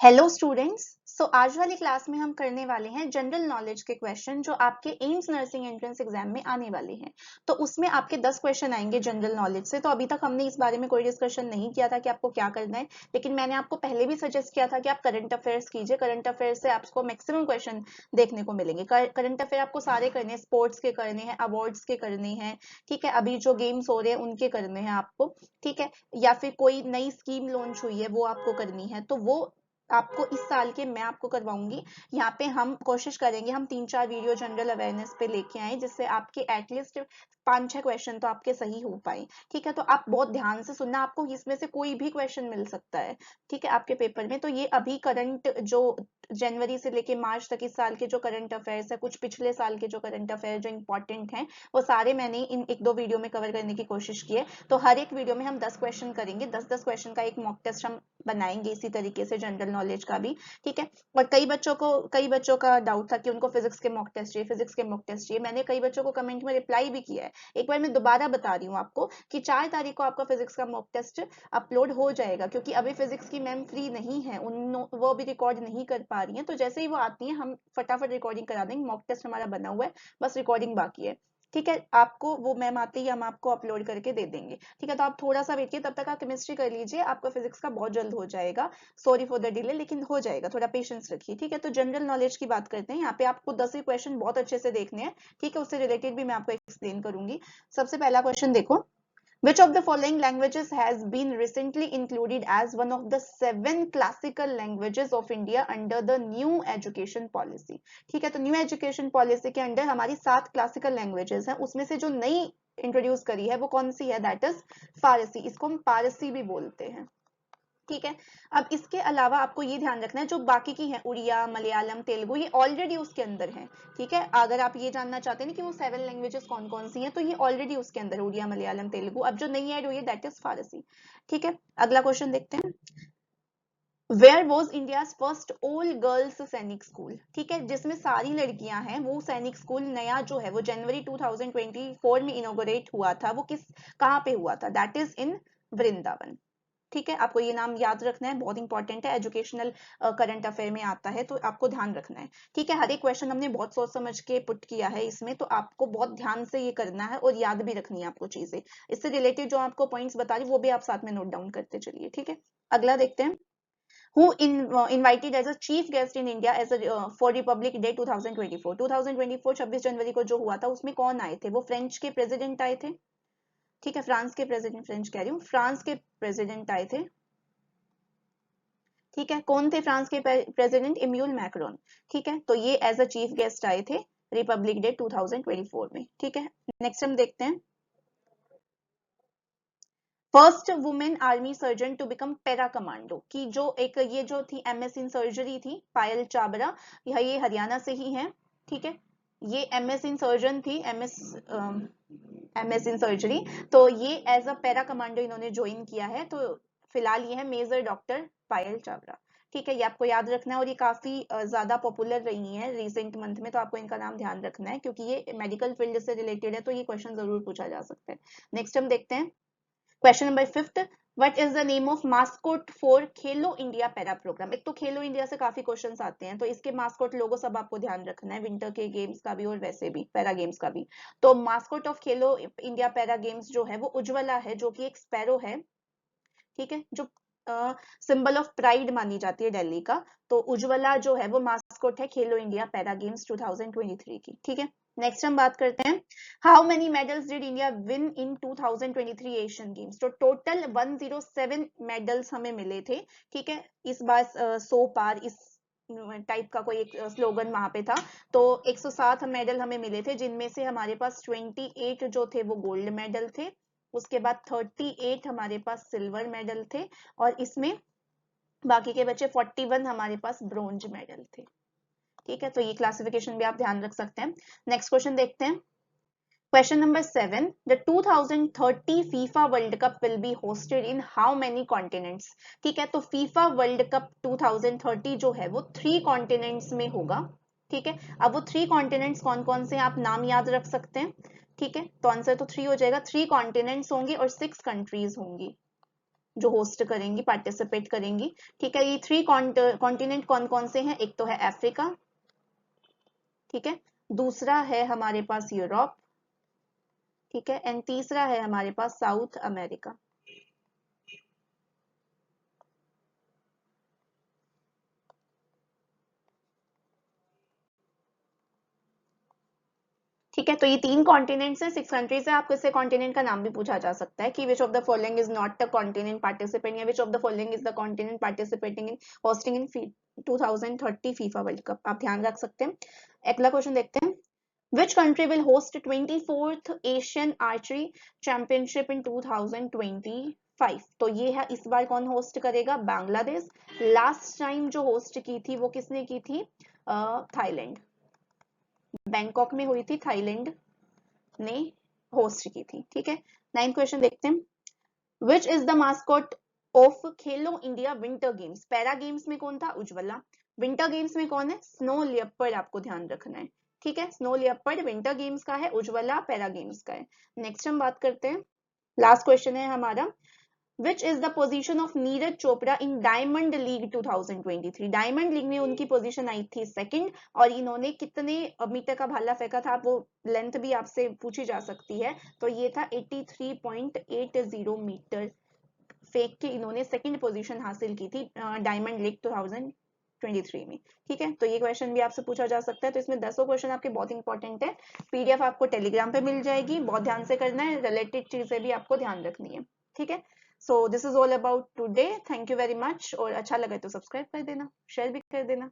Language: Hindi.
Hello students. आज वाली क्लास में हम करने वाले हैं जनरल नॉलेज के क्वेश्चन जो आपके एम्स नर्सिंग एंट्रेंस एग्जाम में आने वाले हैं। तो उसमें आपके 10 क्वेश्चन आएंगे जनरल नॉलेज से। तो अभी तक हमने इस बारे में कोई डिस्कशन नहीं किया था कि आपको क्या करना है, लेकिन मैंने आपको पहले भी सजेस्ट किया था कि आप करंट अफेयर्स कीजिए। करंट अफेयर्स से आपको मैक्सिमम क्वेश्चन देखने को मिलेंगे। करंट अफेयर आपको सारे करने हैं, स्पोर्ट्स के करने हैं, अवार्ड्स के करने हैं, ठीक है, अभी जो गेम्स हो रहे हैं उनके करने हैं आपको, ठीक है, या फिर कोई नई स्कीम लॉन्च हुई है वो आपको करनी है, तो वो आपको इस साल के मैं आपको करवाऊंगी। यहाँ पे हम कोशिश करेंगे हम 3-4 वीडियो जनरल अवेयरनेस पे लेके आए जिससे आपके एटलीस्ट 5-6 क्वेश्चन तो आपके सही हो पाए। ठीक है, तो आप बहुत ध्यान से सुनना, आपको इसमें से कोई भी क्वेश्चन मिल सकता है, ठीक है, आपके पेपर में। तो ये अभी करंट जो जनवरी से लेके मार्च तक इस साल के जो करंट अफेयर्स है, कुछ पिछले साल के जो करंट अफेयर जो इंपॉर्टेंट हैं, वो सारे मैंने इन 1-2 वीडियो में कवर करने की कोशिश की है। तो हर एक वीडियो में हम 10 क्वेश्चन करेंगे, 10-10 क्वेश्चन का एक मॉक टेस्ट हम बनाएंगे इसी तरीके से जनरल नॉलेज का भी, ठीक है। और कई बच्चों का डाउट था कि उनको फिजिक्स के मॉक टेस्ट चाहिए, फिजिक्स के मॉक टेस्ट चाहिए। मैंने कई बच्चों को कमेंट में रिप्लाई भी किया है। एक बार मैं दोबारा बता रही हूँ आपको कि 4 तारीख को आपका फिजिक्स का मॉक टेस्ट अपलोड हो जाएगा, क्योंकि अभी फिजिक्स की मैम फ्री नहीं है, वो अभी रिकॉर्ड नहीं कर पा रही हैं। तो जैसे ही वो आती हैं हम फटाफट रिकॉर्डिंग करा देंगे। मॉक टेस्ट हमारा बना हुआ है, बस रिकॉर्डिंग बाकी है, ठीक है। आपको वो मैम आते ही हम आपको अपलोड करके दे देंगे, ठीक है। तो आप थोड़ा सा वेट कीजिए, तब तक आप केमिस्ट्री कर लीजिए, आपका फिजिक्स का बहुत जल्द हो जाएगा। सॉरी फॉर द डिले, लेकिन हो जाएगा, थोड़ा पेशेंस रखिए, ठीक है। तो जनरल नॉलेज की बात करते हैं। यहाँ पे आपको 10 ही क्वेश्चन बहुत अच्छे से देखने हैं, ठीक है, उससे रिलेटेड भी मैं आपको एक्सप्लेन करूंगी। सबसे पहला क्वेश्चन देखो, which of the following languages has been recently included as one of the 7 classical languages of India under the new education policy? ठीक है, तो न्यू एजुकेशन पॉलिसी के अंडर हमारी 7 क्लासिकल लैंग्वेजेस हैं, उसमें से जो नई इंट्रोड्यूस करी है वो कौन सी है? दैट इज फारसी। इसको हम पारसी भी बोलते हैं, ठीक है। अब इसके अलावा आपको ये ध्यान रखना है, जो बाकी की है उड़िया, मलयालम, तेलुगु, ये ऑलरेडी उसके अंदर है, ठीक है। अगर आप ये जानना चाहते हैं ना कि वो 7 लैंग्वेजेस कौन कौन सी हैं, तो ये ऑलरेडी उसके अंदर है, उड़िया, मलयालम, तेलुगु। अब जो नई ऐड हुई है दैट इज फारसी, ठीक है। अगला क्वेश्चन देखते हैं। Where was India first all girls Sainik school? ठीक है, जिसमें सारी लड़कियां हैं, वो सैनिक स्कूल नया जो है वो जनवरी 2024 में इनोग्रेट हुआ था। वो कहाँ पे हुआ था? दैट इज इन वृंदावन, ठीक है। आपको ये नाम याद रखना है, बहुत इंपॉर्टेंट है, एजुकेशनल करंट अफेयर में आता है, तो आपको ध्यान रखना है, ठीक है। हर एक क्वेश्चन हमने बहुत सोच समझ के पुट किया है इसमें, तो आपको बहुत ध्यान से ये करना है और याद भी रखनी है आपको चीजें। इससे रिलेटेड जो आपको पॉइंट्स बता रही वो भी आप साथ में नोट डाउन करते चलिए, ठीक है। अगला देखते हैं। Who invited as a chief guest in India as a for Republic Day 2024? 2024 26 जनवरी को जो हुआ था उसमें कौन आए थे? वो फ्रेंच के प्रेसिडेंट आए थे, ठीक है, फ्रांस के प्रेसिडेंट, फ्रेंच कह रही हूँ, फ्रांस के प्रेसिडेंट आए थे, ठीक है। कौन थे फ्रांस के प्रेसिडेंट? इम्यूल मैक्रोन, ठीक है। तो ये एज अ चीफ गेस्ट आए थे रिपब्लिक डे 2024 में, ठीक है। नेक्स्ट हम देखते हैं। First women army surgeon to become para commando की जो एक ये जो थी एमएस इन सर्जरी थी, पायल चाबरा, ये हरियाणा से ही है, ठीक है। ये एमएस इन सर्जन थी, एमएस इन सर्जरी। तो ये एज अ पैरा कमांडो इन्होंने ज्वाइन किया है। तो फिलहाल ये है मेजर डॉक्टर पायल चावड़ा, ठीक है। ये आपको याद रखना है, और ये काफी ज्यादा पॉपुलर रही हैं रिसेंट मंथ में, तो आपको इनका नाम ध्यान रखना है क्योंकि ये मेडिकल फील्ड से रिलेटेड है, तो ये क्वेश्चन जरूर पूछा जा सकता है। नेक्स्ट हम देखते हैं question number 5th। What is the name of mascot for Khelo India para programme? एक तो खेलो इंडिया से काफी क्वेश्चंस आते हैं, तो इसके मास्कोट लोगो सब आपको ध्यान रखना है, विंटर के गेम्स का भी और वैसे भी पैरा गेम्स का भी। तो mascot of Khelo India para games जो है वो उज्ज्वला है, जो कि एक स्पैरो है, ठीक है, जो सिंबल ऑफ प्राइड मानी जाती है दिल्ली का। तो उज्ज्वला जो है वो मास्कोट है खेलो इंडिया पैरा गेम्स 2023 की, ठीक है। नेक्स्ट हम बात करते हैं, how many medals did India win in 2023 Asian games? तो टोटल 107 मेडल्स हमें मिले थे, ठीक है। इस बार 100 पार इस टाइप का कोई एक स्लोगन वहां पे था। तो 107 मेडल हमें मिले थे, जिनमें से हमारे पास 28 जो थे वो गोल्ड मेडल थे, उसके बाद 38 हमारे पास सिल्वर मेडल थे, और इसमें बाकी के बचे 41 हमारे पास ब्रोंज मेडल थे, ठीक है। तो ये क्लासिफिकेशन भी आप ध्यान रख सकते हैं। नेक्स्ट क्वेश्चन देखते हैं। Question number 7, the 2030 FIFA World cup will be hosted in how many continents? ठीक है, तो फीफा वर्ल्ड कप 2030 जो है वो 3 कॉन्टिनेंट्स में होगा, ठीक है। अब वो 3 कॉन्टिनेंट्स कौन कौन से आप नाम याद रख सकते हैं, ठीक है। तो आंसर तो 3 हो जाएगा, 3 कॉन्टिनेंट्स होंगे और 6 कंट्रीज होंगी, जो होस्ट करेंगी, पार्टिसिपेट करेंगी। ठीक है, ये 3 कॉन्टिनेंट कौन कौन से हैं? एक तो है अफ्रीका, ठीक है, दूसरा है हमारे पास यूरोप, ठीक है, एंड तीसरा है हमारे पास साउथ अमेरिका। ठीक है, तो ये 3 कॉन्टिनेंट्स हैं, 6 कंट्रीज है। आपको इससे कॉन्टिनेंट का नाम भी पूछा जा सकता है कि which of the following is not the continent participant, या which of the following is the continent participating in hosting in 2030 FIFA World Cup. आप ध्यान रख सकते हैं। अगला क्वेश्चन देखते हैं। Which country will host 24th Asian Archery Championship in 2025? तो ये है, इस बार कौन होस्ट करेगा? बांग्लादेश। लास्ट टाइम जो होस्ट की थी वो किसने की थी? थाईलैंड, बैंकॉक में हुई थी, थाईलैंड ने होस्ट की थी। ठीक है, 9th क्वेश्चन देखते हैं। Which is the mascot of Khelo India winter games? Para games में कौन था? उज्ज्वला। विंटर गेम्स में कौन है? स्नो लियोपर्ड, आपको ध्यान रखना है। ठीक है, स्नो लियोपर्ड विंटर गेम्स का है, उज्ज्वला पैरा गेम्स का है। नेक्स्ट हम बात करते हैं, लास्ट क्वेश्चन है हमारा। Which is the position of Neeraj Chopra in diamond league 2023? Diamond league में उनकी पोजीशन आई थी सेकंड, और इन्होंने कितने मीटर का भाला फेंका था? वो लेंथ भी आपसे पूछी जा सकती है। तो ये था 83.80 मीटर फेंक के इन्होंने सेकंड पोजीशन हासिल की थी डायमंड लीग 2023 में। ठीक है, तो ये क्वेश्चन भी आपसे पूछा जा सकता है। तो इसमें 10 क्वेश्चन आपके बहुत इंपॉर्टेंट है। पीडीएफ आपको टेलीग्राम पे मिल जाएगी, बहुत ध्यान से करना है, रिलेटेड चीजें भी आपको ध्यान रखनी है। ठीक है, so this is all about today. Thank you very much, और अच्छा लगे तो सब्सक्राइब कर देना, शेयर भी कर देना।